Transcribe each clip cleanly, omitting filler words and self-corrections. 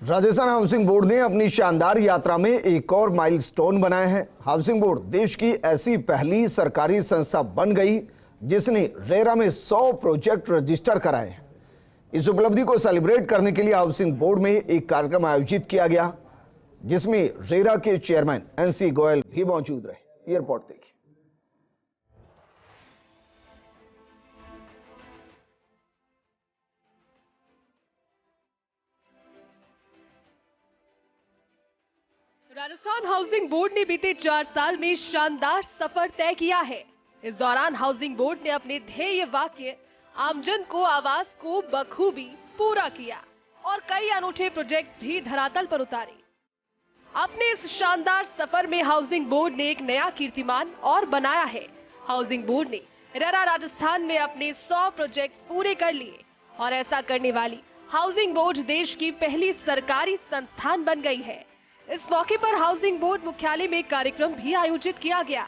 Rajasthan housing board ने अपनी शानदार यात्रा में एक और माइलस्टोन बनाया है। हाउसिंग बोर्ड देश की ऐसी पहली सरकारी संस्था बन गई जिसने रेरा में 100 प्रोजेक्ट रजिस्टर कराए हैं। इस उपलब्धि को सेलिब्रेट करने के लिए हाउसिंग बोर्ड में एक कार्यक्रम आयोजित किया गया, जिसमें रेरा के चेयरमैन एनसी गोयल भी मौजूद रहे। ये रिपोर्ट देखिए। राजस्थान हाउसिंग बोर्ड ने बीते 4 साल में शानदार सफर तय किया है। इस दौरान हाउसिंग बोर्ड ने अपने ध्येय वाक्य आमजन को आवास को बखूबी पूरा किया और कई अनूठे प्रोजेक्ट भी धरातल पर उतारे। अपने इस शानदार सफर में हाउसिंग बोर्ड ने एक नया कीर्तिमान और बनाया है। हाउसिंग बोर्ड ने रेरा राजस्थान में अपने 100 प्रोजेक्ट पूरे कर लिए और ऐसा करने वाली हाउसिंग बोर्ड देश की पहली सरकारी संस्थान बन गई है। इस मौके पर हाउसिंग बोर्ड मुख्यालय में कार्यक्रम भी आयोजित किया गया,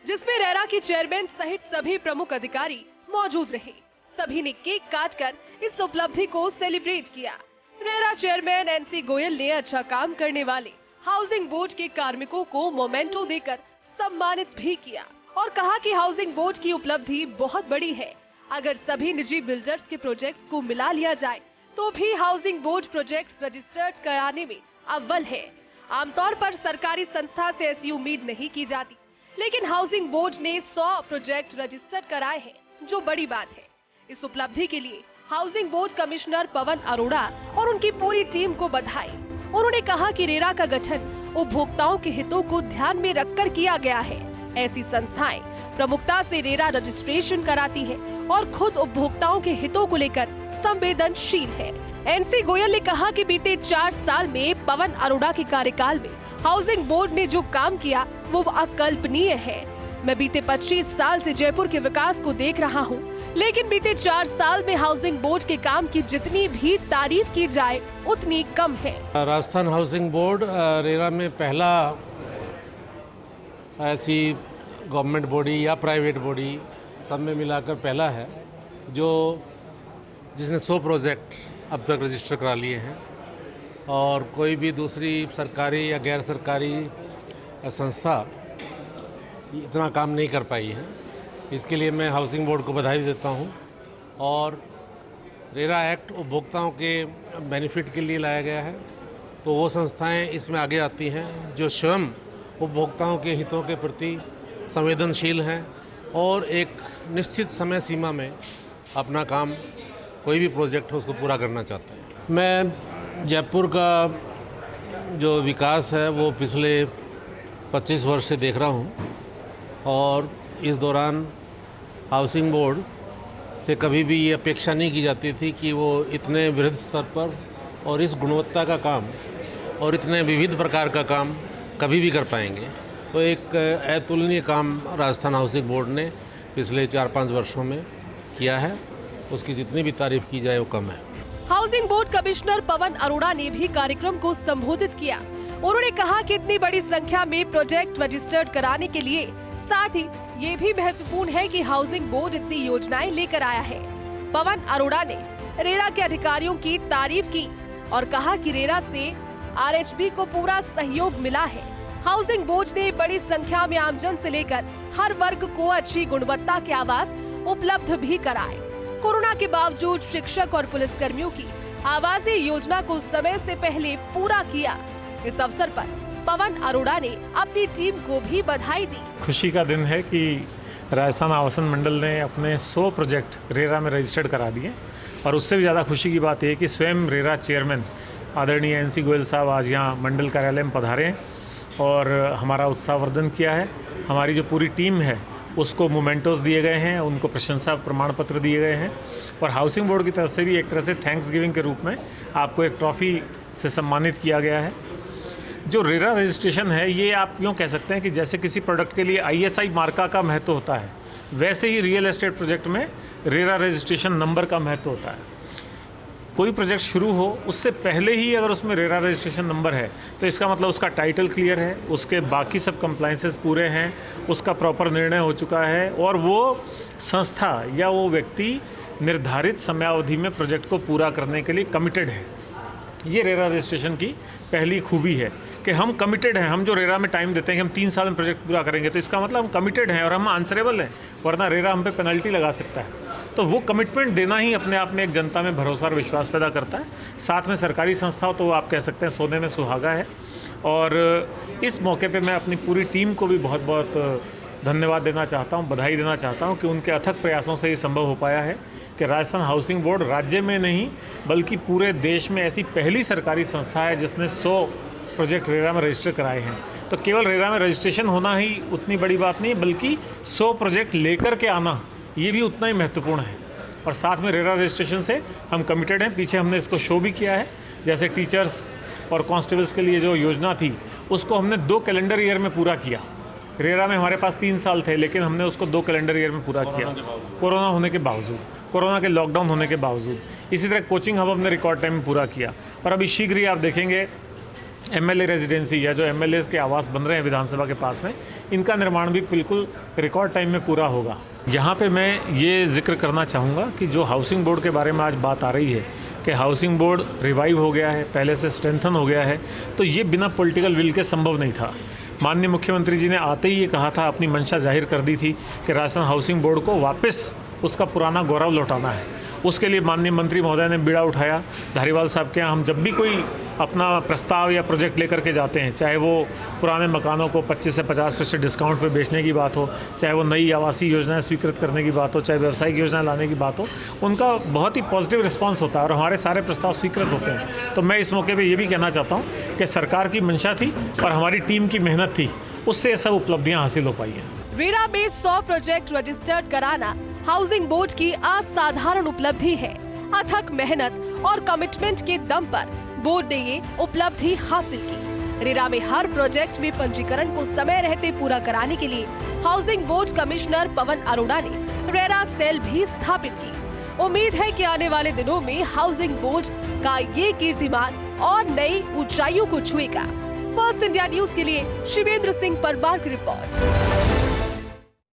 जिसमें रेरा के चेयरमैन सहित सभी प्रमुख अधिकारी मौजूद रहे। सभी ने केक काटकर इस उपलब्धि को सेलिब्रेट किया। रेरा चेयरमैन एनसी गोयल ने अच्छा काम करने वाले हाउसिंग बोर्ड के कार्मिकों को मोमेंटो देकर सम्मानित भी किया और कहा कि हाउसिंग बोर्ड की उपलब्धि बहुत बड़ी है। अगर सभी निजी बिल्डर्स के प्रोजेक्ट्स को मिला लिया जाए तो भी हाउसिंग बोर्ड प्रोजेक्ट्स रजिस्टर्ड कराने में अव्वल है। आमतौर पर सरकारी संस्था से ऐसी उम्मीद नहीं की जाती, लेकिन हाउसिंग बोर्ड ने 100 प्रोजेक्ट रजिस्टर कराए हैं, जो बड़ी बात है। इस उपलब्धि के लिए housing board commissioner Pawan Arora और उनकी पूरी टीम को बधाई। उन्होंने कहा कि रेरा का गठन उपभोक्ताओं के हितों को ध्यान में रखकर किया गया है। ऐसी संस्थाएं प्रमुखता से रेरा रजिस्ट्रेशन कराती है और खुद उपभोक्ताओं के हितों को लेकर संवेदनशील है। एनसी गोयल ने कहा कि बीते 4 साल में पवन अरोड़ा के कार्यकाल में हाउसिंग बोर्ड ने जो काम किया वो अकल्पनीय है। मैं बीते 25 साल से जयपुर के विकास को देख रहा हूँ, लेकिन बीते 4 साल में हाउसिंग बोर्ड के काम की जितनी भी तारीफ की जाए उतनी कम है। राजस्थान हाउसिंग बोर्ड रेरा में पहला ऐसी गवर्नमेंट बॉडी या प्राइवेट बॉडी सब में मिलाकर पहला है जिसने 100 प्रोजेक्ट अब तक रजिस्टर करा लिए हैं और कोई भी दूसरी सरकारी या गैर सरकारी संस्था इतना काम नहीं कर पाई है। इसके लिए मैं हाउसिंग बोर्ड को बधाई देता हूं और रेरा एक्ट उपभोक्ताओं के बेनिफिट के लिए लाया गया है, तो वो संस्थाएं इसमें आगे आती हैं जो स्वयं उपभोक्ताओं के हितों के प्रति संवेदनशील हैं और एक निश्चित समय सीमा में अपना काम कोई भी प्रोजेक्ट हो उसको पूरा करना चाहते हैं। मैं जयपुर का जो विकास है वो पिछले 25 वर्ष से देख रहा हूँ और इस दौरान हाउसिंग बोर्ड से कभी भी ये अपेक्षा नहीं की जाती थी कि वो इतने वृहद स्तर पर और इस गुणवत्ता का काम और इतने विविध प्रकार का काम कभी भी कर पाएंगे। तो एक अतुलनीय काम राजस्थान हाउसिंग बोर्ड ने पिछले 4-5 वर्षों में किया है, उसकी जितनी भी तारीफ की जाए वो कम है। Housing board commissioner Pawan Arora ने भी कार्यक्रम को संबोधित किया। उन्होंने कहा कि इतनी बड़ी संख्या में प्रोजेक्ट रजिस्टर्ड कराने के लिए साथ ही ये भी महत्वपूर्ण है कि हाउसिंग बोर्ड इतनी योजनाएं लेकर आया है। पवन अरोड़ा ने रेरा के अधिकारियों की तारीफ की और कहा कि रेरा से आरएचबी को पूरा सहयोग मिला है। हाउसिंग बोर्ड ने बड़ी संख्या में आमजन से लेकर हर वर्ग को अच्छी गुणवत्ता के आवास उपलब्ध भी कराए। कोरोना के बावजूद शिक्षक और पुलिसकर्मियों की आवासीय योजना को समय से पहले पूरा किया। इस अवसर पर पवन अरोड़ा ने अपनी टीम को भी बधाई दी। खुशी का दिन है कि राजस्थान आवासन मंडल ने अपने 100 प्रोजेक्ट रेरा में रजिस्टर्ड करा दिए और उससे भी ज़्यादा खुशी की बात है कि स्वयं रेरा चेयरमैन आदरणीय एनसी गोयल साहब आज यहाँ मंडल कार्यालय में पधारे हैं और हमारा उत्साहवर्धन किया है। हमारी जो पूरी टीम है उसको मोमेंटोस दिए गए हैं, उनको प्रशंसा प्रमाण पत्र दिए गए हैं और हाउसिंग बोर्ड की तरफ से भी एक तरह से थैंक्स गिविंग के रूप में आपको एक ट्रॉफी से सम्मानित किया गया है। जो रेरा रजिस्ट्रेशन है ये आप यूँ कह सकते हैं कि जैसे किसी प्रोडक्ट के लिए आईएसआई मार्का का महत्व होता है, वैसे ही रियल एस्टेट प्रोजेक्ट में रेरा रजिस्ट्रेशन नंबर का महत्व होता है। कोई प्रोजेक्ट शुरू हो उससे पहले ही अगर उसमें रेरा रजिस्ट्रेशन नंबर है तो इसका मतलब उसका टाइटल क्लियर है, उसके बाकी सब कंप्लाइंसेस पूरे हैं, उसका प्रॉपर निर्णय हो चुका है और वो संस्था या वो व्यक्ति निर्धारित समयावधि में प्रोजेक्ट को पूरा करने के लिए कमिटेड है। ये रेरा रजिस्ट्रेशन की पहली खूबी है कि हम कमिटेड हैं। हम जो रेरा में टाइम देते हैं कि हम 3 साल में प्रोजेक्ट पूरा करेंगे, तो इसका मतलब हम कमिटेड हैं और हम आंसरेबल हैं, वरना रेरा हम पे पेनल्टी लगा सकता है। तो वो कमिटमेंट देना ही अपने आप में एक जनता में भरोसा और विश्वास पैदा करता है। साथ में सरकारी संस्था तो आप कह सकते हैं सोने में सुहागा है। और इस मौके पे मैं अपनी पूरी टीम को भी बहुत बहुत धन्यवाद देना चाहता हूँ, बधाई देना चाहता हूँ कि उनके अथक प्रयासों से ये संभव हो पाया है कि राजस्थान हाउसिंग बोर्ड राज्य में नहीं बल्कि पूरे देश में ऐसी पहली सरकारी संस्था है जिसने 100 प्रोजेक्ट रेरा में रजिस्टर कराए हैं। तो केवल रेरा में रजिस्ट्रेशन होना ही उतनी बड़ी बात नहीं, बल्कि 100 प्रोजेक्ट लेकर के आना ये भी उतना ही महत्वपूर्ण है। और साथ में रेरा रजिस्ट्रेशन से हम कमिटेड हैं। पीछे हमने इसको शो भी किया है, जैसे टीचर्स और कांस्टेबल्स के लिए जो योजना थी उसको हमने 2 कैलेंडर ईयर में पूरा किया। रेरा में हमारे पास 3 साल थे, लेकिन हमने उसको 2 कैलेंडर ईयर में पूरा किया, कोरोना होने के बावजूद, कोरोना के लॉकडाउन होने के बावजूद। इसी तरह कोचिंग हब हमने रिकॉर्ड टाइम में पूरा किया। और अभी शीघ्र ही आप देखेंगे एमएलए रेजिडेंसी या जो एमएलएस के आवास बन रहे हैं विधानसभा के पास में, इनका निर्माण भी बिल्कुल रिकॉर्ड टाइम में पूरा होगा। यहाँ पे मैं ये जिक्र करना चाहूँगा कि जो हाउसिंग बोर्ड के बारे में आज बात आ रही है कि हाउसिंग बोर्ड रिवाइव हो गया है, पहले से स्ट्रेंथन हो गया है, तो ये बिना पॉलिटिकल विल के संभव नहीं था। माननीय मुख्यमंत्री जी ने आते ही ये कहा था, अपनी मंशा जाहिर कर दी थी कि राजस्थान हाउसिंग बोर्ड को वापस उसका पुराना गौरव लौटाना है। उसके लिए माननीय मंत्री महोदय ने बीड़ा उठाया। धारीवाल साहब के यहाँ हम जब भी कोई अपना प्रस्ताव या प्रोजेक्ट लेकर के जाते हैं, चाहे वो पुराने मकानों को 25 से 50% डिस्काउंट पे बेचने की बात हो, चाहे वो नई आवासीय योजनाएं स्वीकृत करने की बात हो, चाहे व्यावसायिक योजनाएं लाने की बात हो, उनका बहुत ही पॉजिटिव रिस्पांस होता है और हमारे सारे प्रस्ताव स्वीकृत होते हैं। तो मैं इस मौके पर ये भी कहना चाहता हूँ कि सरकार की मंशा थी और हमारी टीम की मेहनत थी, उससे ये सब उपलब्धियाँ हासिल हो पाई हैं। रेरा में 100 प्रोजेक्ट रजिस्टर्ड कराना हाउसिंग बोर्ड की असाधारण उपलब्धि है। अथक मेहनत और कमिटमेंट के दम पर बोर्ड ने ये उपलब्धि हासिल की। रेरा में हर प्रोजेक्ट में पंजीकरण को समय रहते पूरा कराने के लिए housing board commissioner Pawan Arora ने रेरा सेल भी स्थापित की। उम्मीद है कि आने वाले दिनों में हाउसिंग बोर्ड का ये कीर्तिमान और नई ऊंचाइयों को छुएगा। फर्स्ट इंडिया न्यूज के लिए शिवेंद्र सिंह परमार की रिपोर्ट।